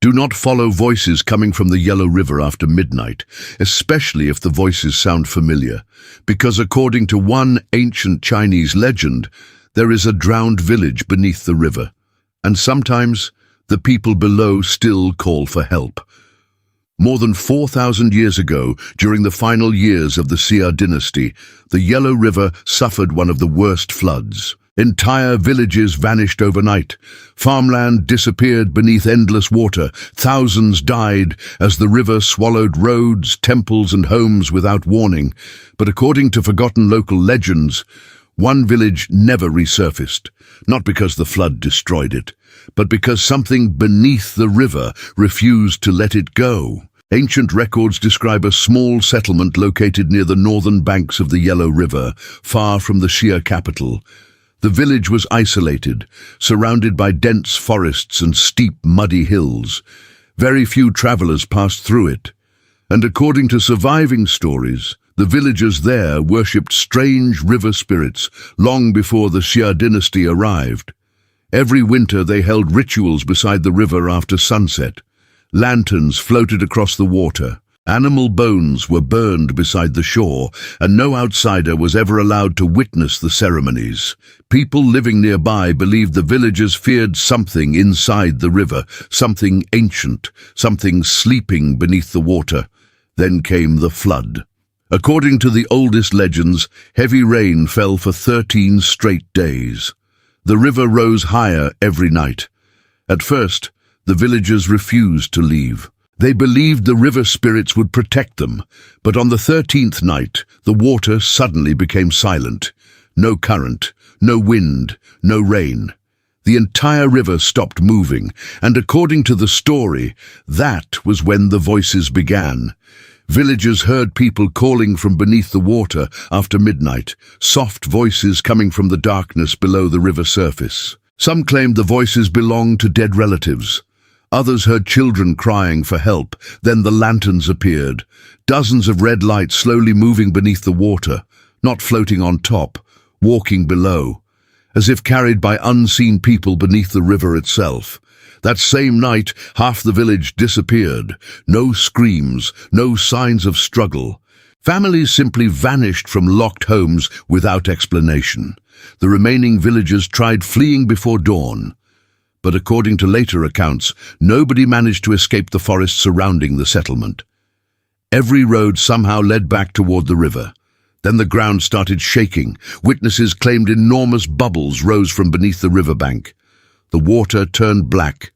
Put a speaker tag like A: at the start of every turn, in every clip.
A: Do not follow voices coming from the Yellow River after midnight, especially if the voices sound familiar, because according to one ancient Chinese legend, there is a drowned village beneath the river, and sometimes the people below still call for help. More than 4,000 years ago, during the final years of the Xia Dynasty, the Yellow River suffered one of the worst floods. Entire villages vanished overnight. Farmland disappeared beneath endless water. Thousands died as the river swallowed roads, temples, and homes without warning. But according to forgotten local legends, one village never resurfaced, not because the flood destroyed it, but because something beneath the river refused to let it go. Ancient records describe a small settlement located near the northern banks of the Yellow River, far from the Xia capital. The village was isolated, surrounded by dense forests and steep, muddy hills. Very few travelers passed through it, and according to surviving stories, the villagers there worshipped strange river spirits long before the Xia Dynasty arrived. Every winter they held rituals beside the river after sunset. Lanterns floated across the water. Animal bones were burned beside the shore, and no outsider was ever allowed to witness the ceremonies. People living nearby believed the villagers feared something inside the river, something ancient, something sleeping beneath the water. Then came the flood. According to the oldest legends, heavy rain fell for 13 straight days. The river rose higher every night. At first, the villagers refused to leave. They believed the river spirits would protect them, but on the 13th night, the water suddenly became silent. No current, no wind, no rain. The entire river stopped moving, and according to the story, that was when the voices began. Villagers heard people calling from beneath the water after midnight, soft voices coming from the darkness below the river surface. Some claimed the voices belonged to dead relatives. Others heard children crying for help. Then the lanterns appeared, dozens of red lights slowly moving beneath the water, not floating on top, walking below, as if carried by unseen people beneath the river itself. That same night, half the village disappeared. No screams, no signs of struggle. Families simply vanished from locked homes without explanation. The remaining villagers tried fleeing before dawn. But according to later accounts, nobody managed to escape the forest surrounding the settlement. Every road somehow led back toward the river. Then the ground started shaking. Witnesses claimed enormous bubbles rose from beneath the riverbank. The water turned black,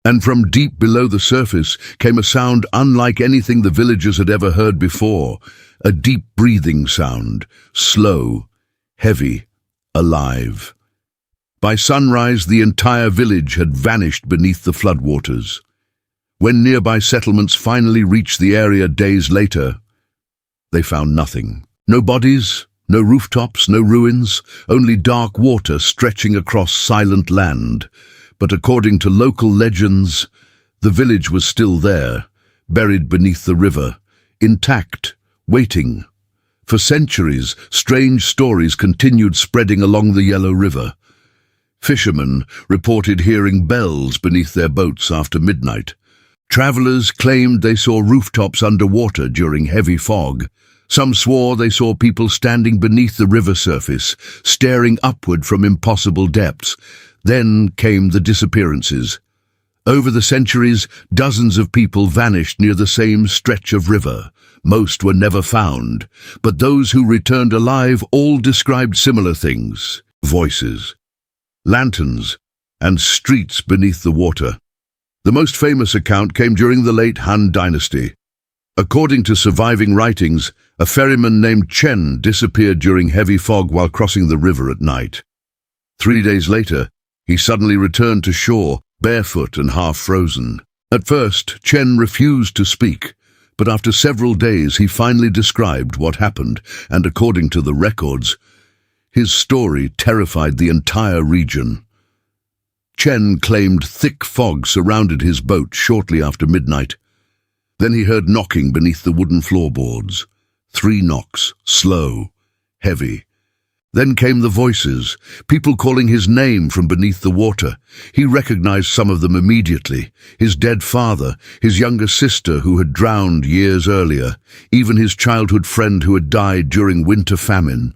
A: and from deep below the surface came a sound unlike anything the villagers had ever heard before. A deep breathing sound, slow, heavy, alive. By sunrise, the entire village had vanished beneath the floodwaters. When nearby settlements finally reached the area days later, they found nothing. No bodies, no rooftops, no ruins, only dark water stretching across silent land. But according to local legends, the village was still there, buried beneath the river, intact, waiting. For centuries, strange stories continued spreading along the Yellow River. Fishermen reported hearing bells beneath their boats after midnight. Travelers claimed they saw rooftops underwater during heavy fog. Some swore they saw people standing beneath the river surface, staring upward from impossible depths. Then came the disappearances. Over the centuries, dozens of people vanished near the same stretch of river. Most were never found, but those who returned alive all described similar things: voices, lanterns, and streets beneath the water. The most famous account came during the late Han Dynasty. According to surviving writings, a ferryman named Chen disappeared during heavy fog while crossing the river at night. 3 days later, he suddenly returned to shore, barefoot and half-frozen. At first, Chen refused to speak, but after several days he finally described what happened, and according to the records, his story terrified the entire region. Chen claimed thick fog surrounded his boat shortly after midnight. Then he heard knocking beneath the wooden floorboards. 3 knocks, slow, heavy. Then came the voices, people calling his name from beneath the water. He recognized some of them immediately. His dead father, his younger sister who had drowned years earlier, even his childhood friend who had died during winter famine.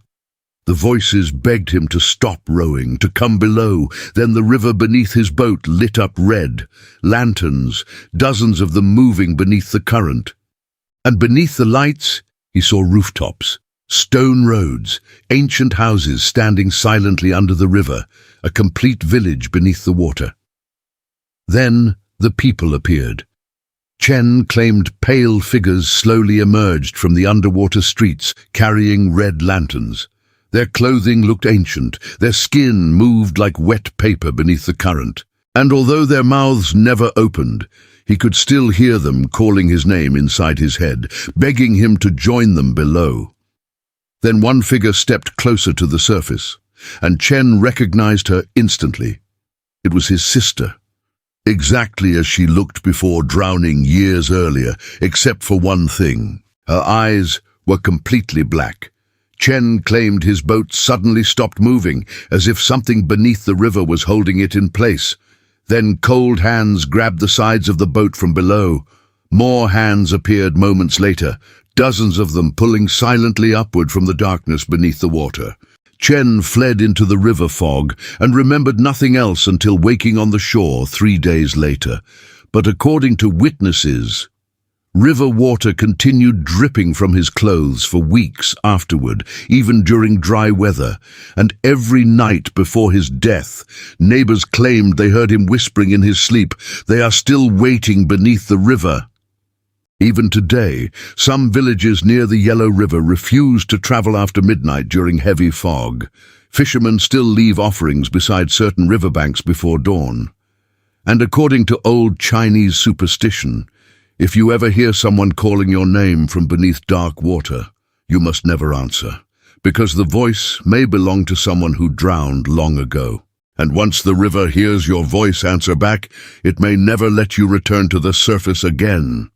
A: The voices begged him to stop rowing, to come below. Then the river beneath his boat lit up red. Lanterns, dozens of them moving beneath the current. And beneath the lights, he saw rooftops. Stone roads, ancient houses standing silently under the river, a complete village beneath the water. Then the people appeared. Chen claimed pale figures slowly emerged from the underwater streets, carrying red lanterns. Their clothing looked ancient, their skin moved like wet paper beneath the current. And although their mouths never opened, he could still hear them calling his name inside his head, begging him to join them below. Then one figure stepped closer to the surface, and Chen recognized her instantly. It was his sister, exactly as she looked before drowning years earlier, except for one thing. Her eyes were completely black. Chen claimed his boat suddenly stopped moving, as if something beneath the river was holding it in place. Then cold hands grabbed the sides of the boat from below. More hands appeared moments later, dozens of them pulling silently upward from the darkness beneath the water. Chen fled into the river fog and remembered nothing else until waking on the shore 3 days later. But according to witnesses, river water continued dripping from his clothes for weeks afterward, even during dry weather, and every night before his death, neighbors claimed they heard him whispering in his sleep, "They are still waiting beneath the river." Even today, some villages near the Yellow River refuse to travel after midnight during heavy fog. Fishermen still leave offerings beside certain riverbanks before dawn. And according to old Chinese superstition, if you ever hear someone calling your name from beneath dark water, you must never answer, because the voice may belong to someone who drowned long ago. And once the river hears your voice answer back, it may never let you return to the surface again.